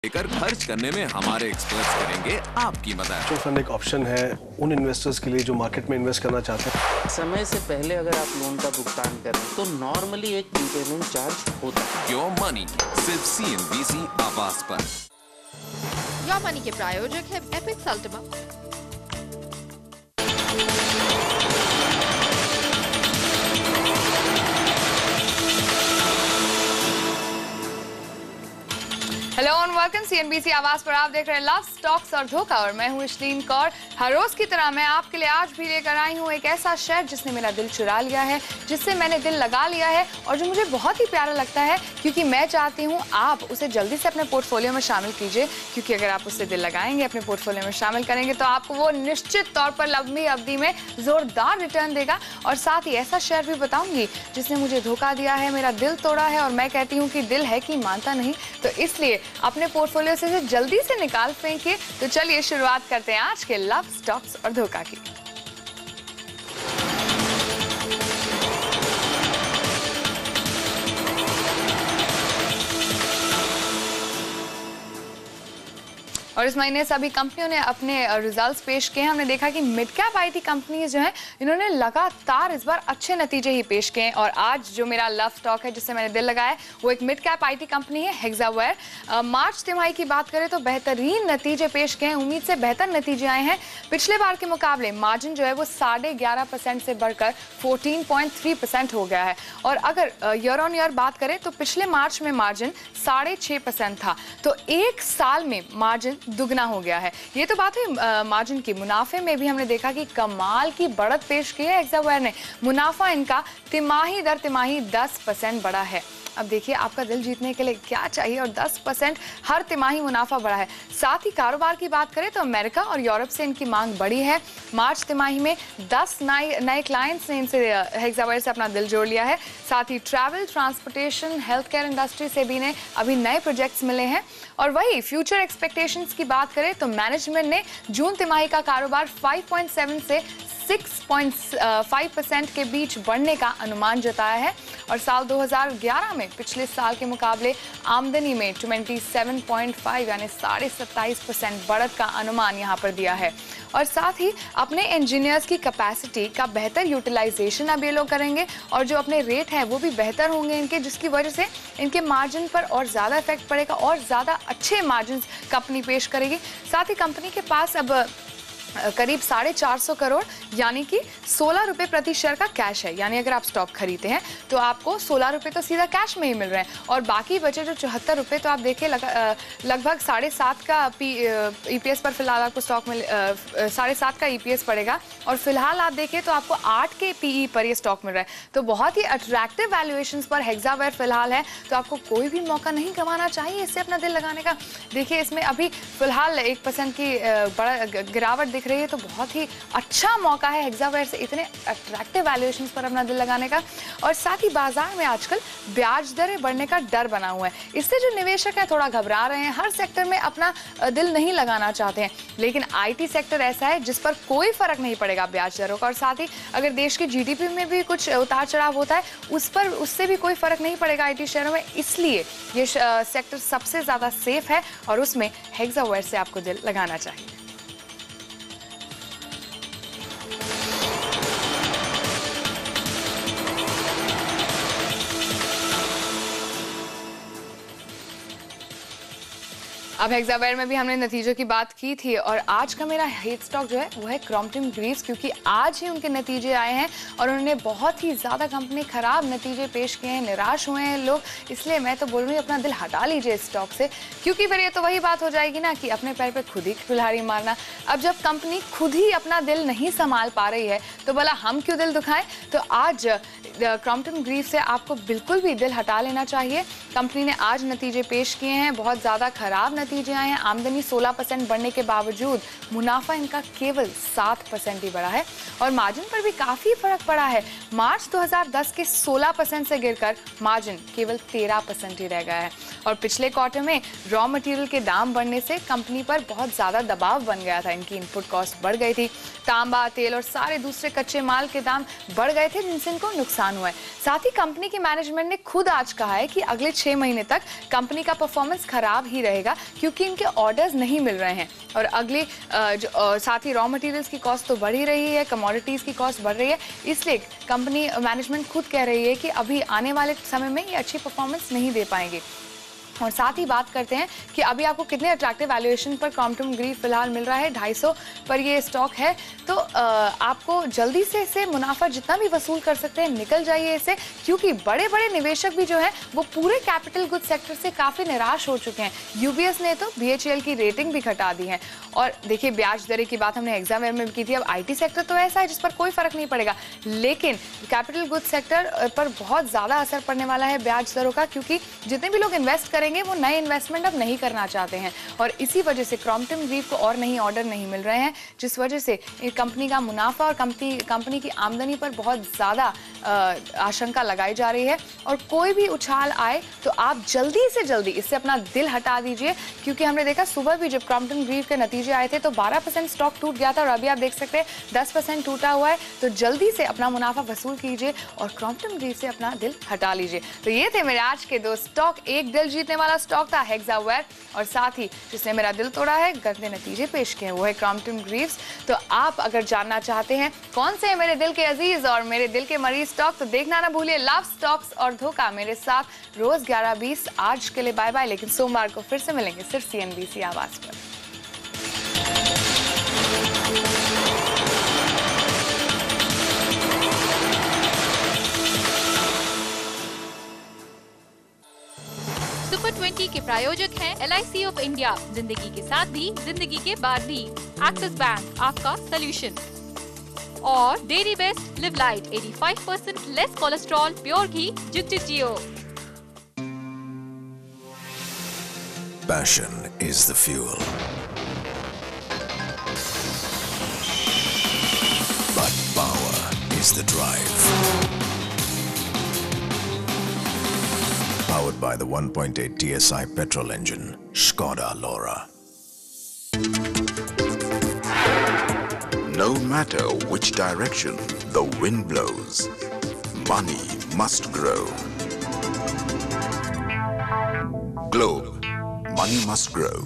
लेकर खर्च करने में हमारे एक्सपर्ट्स करेंगे आपकी मदद। म्यूचुअल फंड एक ऑप्शन है उन इन्वेस्टर्स के लिए जो मार्केट में इन्वेस्ट करना चाहते हैं। समय से पहले अगर आप लोन का भुगतान करें तो नॉर्मली एक प्रीपेमेंट चार्ज होता है। योर मनी सिर्फ CNBC आवाज पर। योर मनी के प्रायोजक है एपिक्स अल्टिमा। Hello and welcome CNBC Awaaz पर। आप देख रहे हैं लव स्टॉक्स और धोखा और मैं हूं इशलीन कौर। हर रोज की तरह मैं आपके लिए आज भी लेकर आई हूं एक ऐसा शेयर जिसने मेरा दिल चुरा लिया है, जिससे मैंने दिल लगा लिया है और जो मुझे बहुत ही प्यारा लगता है, क्योंकि मैं चाहती हूं आप उसे जल्दी से अपने पोर्टफोलियो में शामिल कीजिए। क्योंकि अगर आप उससे दिल लगाएंगे, अपने पोर्टफोलियो में शामिल करेंगे तो आपको वो निश्चित तौर पर लंबी अवधि में जोरदार रिटर्न देगा। और साथ ही ऐसा शेयर भी बताऊंगी जिसने मुझे धोखा दिया है, मेरा दिल तोड़ा है और मैं कहती हूँ कि दिल है कि मानता नहीं, तो इसलिए अपने पोर्टफोलियो से जल्दी से निकाल फेंकिए। तो चलिए शुरुआत करते हैं आज के लव स्टॉक्स और धोखा की। और इस महीने सभी कंपनियों ने अपने रिजल्ट्स पेश किए हैं। हमने देखा कि मिड कैप IT कंपनीज जो हैं इन्होंने लगातार इस बार अच्छे नतीजे ही पेश किए हैं। और आज जो मेरा लव स्टॉक है जिससे मैंने दिल लगाया है वो एक मिड कैप IT कंपनी है, हेक्सावेयर। मार्च तिमाही की बात करें तो बेहतरीन नतीजे पेश किए हैं, उम्मीद से बेहतर नतीजे आए हैं। पिछले बार के मुकाबले मार्जिन जो है वो 11.5% से बढ़कर 14.3% हो गया है। और अगर ईयर ऑन ईयर बात करें तो पिछले मार्च में मार्जिन 6.5% था, तो एक साल में मार्जिन दुगना हो गया है। ये तो बात हुई मार्जिन की। मुनाफे में भी हमने देखा कि कमाल की बढ़त पेश की है हेक्सावेयर ने। मुनाफा इनका तिमाही दर तिमाही 10% बढ़ा है। अब देखिए आपका दिल जीतने के लिए क्या चाहिए, और 10% हर तिमाही मुनाफा बढ़ा है। साथ ही कारोबार की बात करें तो अमेरिका और यूरोप से इनकी मांग बढ़ी है। मार्च तिमाही में 10 नए क्लाइंट्स ने इनसे हेक्सावेयर से अपना दिल जोड़ लिया है। साथ ही travel, transportation, health care industry से भी ने अभी नए प्रोजेक्ट्स मिले हैं। और वही फ्यूचर एक्सपेक्टेशंस की बात करें तो मैनेजमेंट ने जून तिमाही का कारोबार 5.7 से 6.5% के बीच बढ़ने का अनुमान जताया है। और साल 2011 में पिछले साल के मुकाबले आमदनी में 27.5 यानी 27.5% बढ़त का अनुमान यहाँ पर दिया है। और साथ ही अपने इंजीनियर्स की कैपेसिटी का बेहतर यूटिलाइजेशन अब ये लोग करेंगे और जो अपने रेट हैं वो भी बेहतर होंगे इनके, जिसकी वजह से इनके मार्जिन पर और ज़्यादा इफेक्ट पड़ेगा और ज़्यादा अच्छे मार्जिन कंपनी पेश करेगी। साथ ही कंपनी के पास अब करीब 450 करोड़ यानी कि 16 रुपये प्रति शेयर का कैश है। यानी अगर आप स्टॉक खरीदते हैं तो आपको 16 रुपये तो सीधा कैश में ही मिल रहे हैं, और बाकी बचे जो 74 रुपये तो आप देखिए लगभग 7.5 का EPS पर फिलहाल आपको स्टॉक में 7.5 का EPS पड़ेगा। और फिलहाल आप देखिए तो आपको 8 के PE पर ये स्टॉक मिल रहा है। तो बहुत ही अट्रैक्टिव वैल्यूएशंस पर हेक्सावेयर फिलहाल है, तो आपको कोई भी मौका नहीं गंवाना चाहिए इससे अपना दिल लगाने का। देखिए इसमें अभी फिलहाल 1% की बड़ा गिरावट दिख रही है, तो बहुत ही अच्छा मौका है हेक्सावेयर से इतने अट्रैक्टिव वैल्यूएशंस पर अपना दिल लगाने का। और साथ ही बाजार में आजकल ब्याज दरें बढ़ने का डर बना हुआ है, इससे जो निवेशक हैं थोड़ा घबरा रहे हैं, हर सेक्टर में अपना दिल नहीं लगाना चाहते हैं। लेकिन IT सेक्टर ऐसा है जिस पर कोई फर्क नहीं पड़ेगा ब्याज दरों का। और साथ ही अगर देश की GDP में भी कुछ उतार चढ़ाव होता है उससे भी कोई फर्क नहीं पड़ेगा IT शेयरों में, इसलिए ये सेक्टर सबसे ज्यादा सेफ है और उसमें हेक्सावेयर से आपको दिल लगाना चाहिए। अब हेक्सावेयर में भी हमने नतीजों की बात की थी, और आज का मेरा हेट स्टॉक जो है वो है क्रॉम्पटन ग्रीव्स, क्योंकि आज ही उनके नतीजे आए हैं और उन्होंने बहुत ही ज़्यादा कंपनी खराब नतीजे पेश किए हैं, निराश हुए हैं लोग। इसलिए मैं तो बोल रही हूँ अपना दिल हटा लीजिए इस स्टॉक से, क्योंकि फिर ये तो वही बात हो जाएगी ना कि अपने पैर पे खुद ही कुल्हाड़ी मारना। अब जब कंपनी खुद ही अपना दिल नहीं संभाल पा रही है तो भला हम क्यों दिल दुखाएं। तो आज क्रॉम्पटन ग्रीव्स से आपको बिल्कुल भी दिल हटा लेना चाहिए। कंपनी ने आज नतीजे पेश किए हैं, बहुत ज़्यादा खराब नतीजे आए हैं। आमदनी 16% बढ़ने के बावजूद मुनाफा इनका केवल 7% ही बढ़ा है, और मार्जिन पर भी काफ़ी फर्क पड़ा है। मार्च 2010 के 16% से गिरकर मार्जिन केवल 13% ही रह गया है। और पिछले क्वार्टर में रॉ मटेरियल के दाम बढ़ने से कंपनी पर बहुत ज़्यादा दबाव बन गया था, इनकी इनपुट कॉस्ट बढ़ गई थी। तांबा, तेल और सारे दूसरे कच्चे माल के दाम बढ़ गए थे, जिनसे इनको नुकसान हुआ है। साथ ही कंपनी की मैनेजमेंट ने खुद आज कहा है कि अगले 6 महीने तक कंपनी का परफॉर्मेंस खराब ही रहेगा, क्योंकि इनके ऑर्डर्स नहीं मिल रहे हैं। और अगले साथ ही रॉ मटेरियल्स की कॉस्ट तो बढ़ ही रही है, कमोडिटीज की कॉस्ट बढ़ रही है, इसलिए कंपनी मैनेजमेंट खुद कह रही है कि अभी आने वाले समय में ये अच्छी परफॉर्मेंस नहीं दे पाएंगे। और साथ ही बात करते हैं कि अभी आपको कितने अट्रैक्टिव वैल्यूएशन पर क्रॉम्पटन ग्रीव फिलहाल मिल रहा है। 250 पर ये स्टॉक है, तो आपको जल्दी से इसे मुनाफा जितना भी वसूल कर सकते हैं निकल जाइए इसे, क्योंकि बड़े बड़े निवेशक भी जो है वो पूरे कैपिटल गुड सेक्टर से काफ़ी निराश हो चुके हैं। यूबीएस ने तो BHEL की रेटिंग भी घटा दी है। और देखिए, ब्याज दरें की बात हमने एग्जाम में की थी, अब IT सेक्टर तो ऐसा है जिस पर कोई फर्क नहीं पड़ेगा, लेकिन कैपिटल गुड सेक्टर पर बहुत ज़्यादा असर पड़ने वाला है ब्याज दरों का, क्योंकि जितने भी लोग इन्वेस्ट करेंगे वो नए इन्वेस्टमेंट अब नहीं करना चाहते हैं। और इसी वजह से क्रॉम्पटन ग्रीव को और नई ऑर्डर नहीं मिल रहे हैं, जिस वजह से कंपनी का मुनाफा और कंपनी की आमदनी पर बहुत ज़्यादा आशंका लगाई जा रही है। और कोई भी उछाल आए तो आप जल्दी से जल्दी इससे अपना दिल हटा दीजिए, क्योंकि हमने देखा सुबह भी जब क्रॉम्पटन ग्रीव के नतीजे आए थे तो 12% स्टॉक टूट गया था, और अभी आप देख सकते हैं 10% टूटा हुआ है। तो जल्दी से अपना मुनाफा वसूल कीजिए और क्रॉम्पटन ग्रीव से अपना दिल हटा लीजिए। तो ये थे मेरे आज के 2 स्टॉक। एक दिल जीतने वाला स्टॉक था हेक्सावेयर, और साथ ही जिसने मेरा दिल तोड़ा है, गंदे नतीजे पेश किए, वो है क्रॉम्पटन ग्रीव्स। तो आप अगर जानना चाहते हैं कौन से मेरे दिल के अजीज और मेरे दिल के मरीज स्टॉक, तो देखना ना भूलिए लव स्टॉक्स और धोखा मेरे साथ रोज 11:20। आज के लिए बाय बाय, लेकिन सोमवार को फिर से मिलेंगे सिर्फ CNBC आवाज पर। सुपर 20 के प्रायोजक हैं LIC ऑफ इंडिया, जिंदगी के साथ भी जिंदगी के बाद भी, एक्सिस बैंक आपका सॉल्यूशन, और Dairy Best Live Lite 85% less cholesterol, pure ghee, जुग जुग जियो। Passion is the fuel, but power is the drive. Powered by the 1.8 TSI petrol engine, Škoda Laura. No matter which direction the wind blows, money must grow. Globe, money must grow.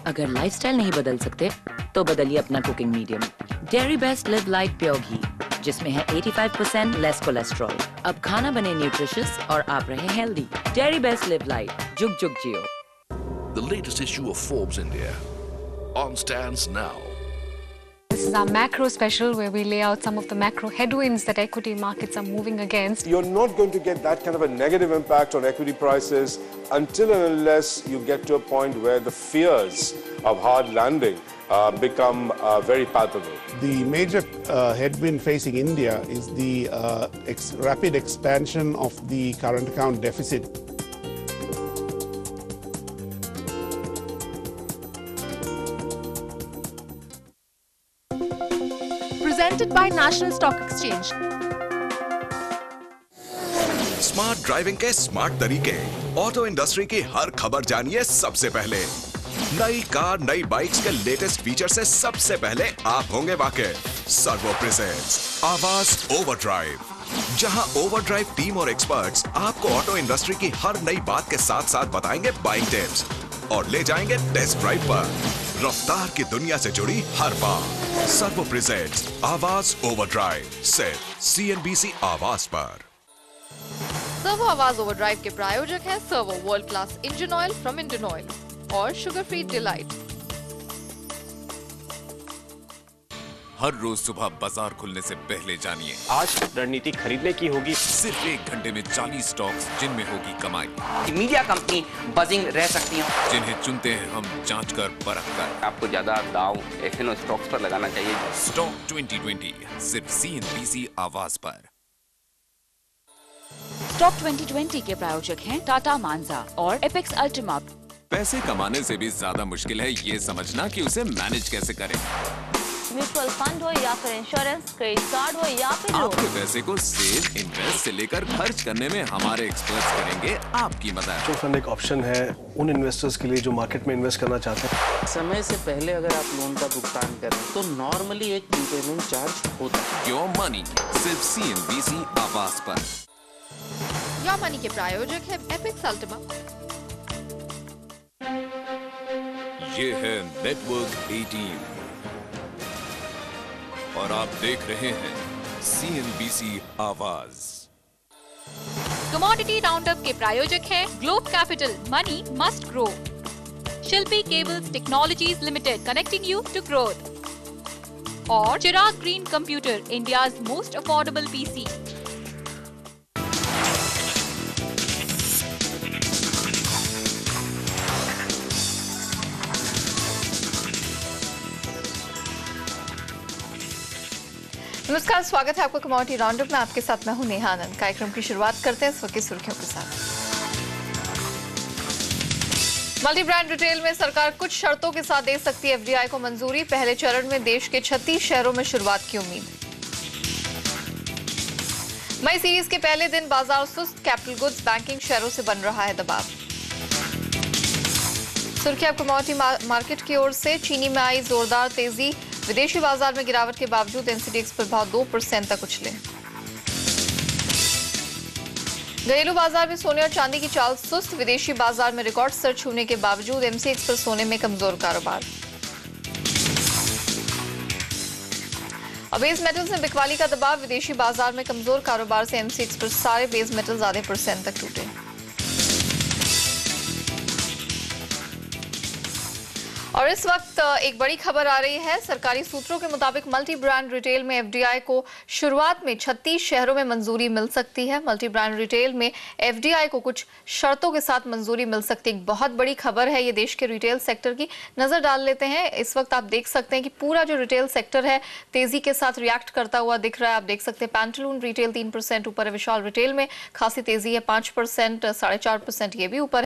अगर lifestyle नहीं बदल सकते तो बदलिए अपना cooking medium. Dairy Best Live Lite pure ghee, जिसमें है 85% less cholesterol. अब खाना बने न्यूट्रिशियस और आप रहे healthy. Dairy Best Live light, जुग जुग जियो। The latest issue of Forbes India on stands now. This is our macro special where we lay out some of the macro headwinds that equity markets are moving against. You're not going to get that kind of a negative impact on equity prices until and unless you get to a point where the fears of hard landing become very palpable. The major headwind facing India is the rapid expansion of the current account deficit. Presented by National Stock Exchange. Smart driving के smart तरीके, auto industry की हर खबर जानिए सबसे पहले। नई car, नई bikes के लेटेस्ट फीचर से सबसे पहले आप होंगे वाकिफ। सर्वो प्रेजेंट्स आवाज ओवरड्राइव, जहां ओवरड्राइव टीम और एक्सपर्ट्स आपको ऑटो इंडस्ट्री की हर नई बात के साथ साथ बताएंगे बाइंग टिप्स और ले जाएंगे टेस्ट ड्राइव पर। रफ्तार की दुनिया से जुड़ी हर बात। सर्वो प्रेजेंट्स आवाज ओवरड्राइव, सिर्फ CNBC आवाज पर। सर्वो आवाज ओवरड्राइव के प्रायोजक हैं servo world class engine oil from Indian oil और शुगर फ्री डिलाइट। हर रोज सुबह बाजार खुलने से पहले जानिए आज रणनीति खरीदने की होगी। सिर्फ 1 घंटे में 40 स्टॉक्स जिनमें होगी कमाई। मीडिया कंपनी बजिंग रह सकती हैं, जिन्हें चुनते हैं हम जांच कर परख कर। आपको ज्यादा दाव एफएनओ स्टॉक्स पर लगाना चाहिए। स्टॉक 2020 सिर्फ CNBC आवाज पर। स्टॉक 2020 के प्रायोजक हैं टाटा मांजा और एपेक्स अल्टीमा। पैसे कमाने से भी ज्यादा मुश्किल है ये समझना कि उसे मैनेज कैसे करें। म्यूचुअल फंड हो या फिर इंश्योरेंस, क्रेडिट कार्ड हो या फिर आपके पैसे को सेव, इन्वेस्ट से लेकर खर्च करने में हमारे एक्सपर्ट्स करेंगे आपकी मदद। म्यूचुअल फंड एक ऑप्शन है उन इन्वेस्टर्स के लिए जो मार्केट में इन्वेस्ट करना चाहते हैं। समय से पहले अगर आप लोन का भुगतान करें तो नॉर्मली एक प्रीपेमेंट चार्ज होता है। योर मनी सिर्फ CNBC आवास पर। योर मनी के प्रायोजक है एपिक्स अल्टिमा। ये है नेटवर्क 18 और आप देख रहे हैं CNBC आवाज। कमोडिटी राउंडअप के प्रायोजक हैं Globe Capital, money must grow. Shilpi Cables Technologies Limited, connecting you to growth. और Chirag Green Computer, India's most affordable PC। नमस्कार, स्वागत है आपका कमोडिटी राउंडअप में। आपके साथ मैं हूं नेहा आनंद। कार्यक्रम की शुरुआत करते हैं इस वक्त की सुर्खियों के साथ। मल्टी ब्रांड रिटेल में सरकार कुछ शर्तों के साथ दे सकती है FDI को मंजूरी। पहले चरण में देश के 36 शहरों में शुरुआत की उम्मीद। मई सीरीज के पहले दिन बाजार सुस्त, कैपिटल गुड्स, बैंकिंग शेयरों से बन रहा है दबाव। सुर्खियां कमोडिटी मार्केट की ओर से। चीनी में आई जोरदार तेजी, विदेशी बाजार में गिरावट के बावजूद NCDX पर भाव 2% तक उछले। घरेलू बाजार में सोने और चांदी की चाल सुस्त, विदेशी बाजार में रिकॉर्ड स्तर छूने के बावजूद MCX पर सोने में कमजोर कारोबार। और बेस मेटल्स में बिकवाली का दबाव, विदेशी बाजार में कमजोर कारोबार से MCX पर सारे बेस मेटल्स आधे % तक टूटे। और इस वक्त एक बड़ी खबर आ रही है। सरकारी सूत्रों के मुताबिक मल्टी ब्रांड रिटेल में FDI को शुरुआत में 36 शहरों में मंजूरी मिल सकती है। मल्टी ब्रांड रिटेल में FDI को कुछ शर्तों के साथ मंजूरी मिल सकती है। एक बहुत बड़ी खबर है ये देश के रिटेल सेक्टर की। नजर डाल लेते हैं। इस वक्त आप देख सकते हैं कि पूरा जो रिटेल सेक्टर है तेजी के साथ रिएक्ट करता हुआ दिख रहा है। आप देख सकते हैं पैंटालून रिटेल 3% ऊपर है, विशाल रिटेल में खासी तेजी है 5%, 4.5% ये भी ऊपर है।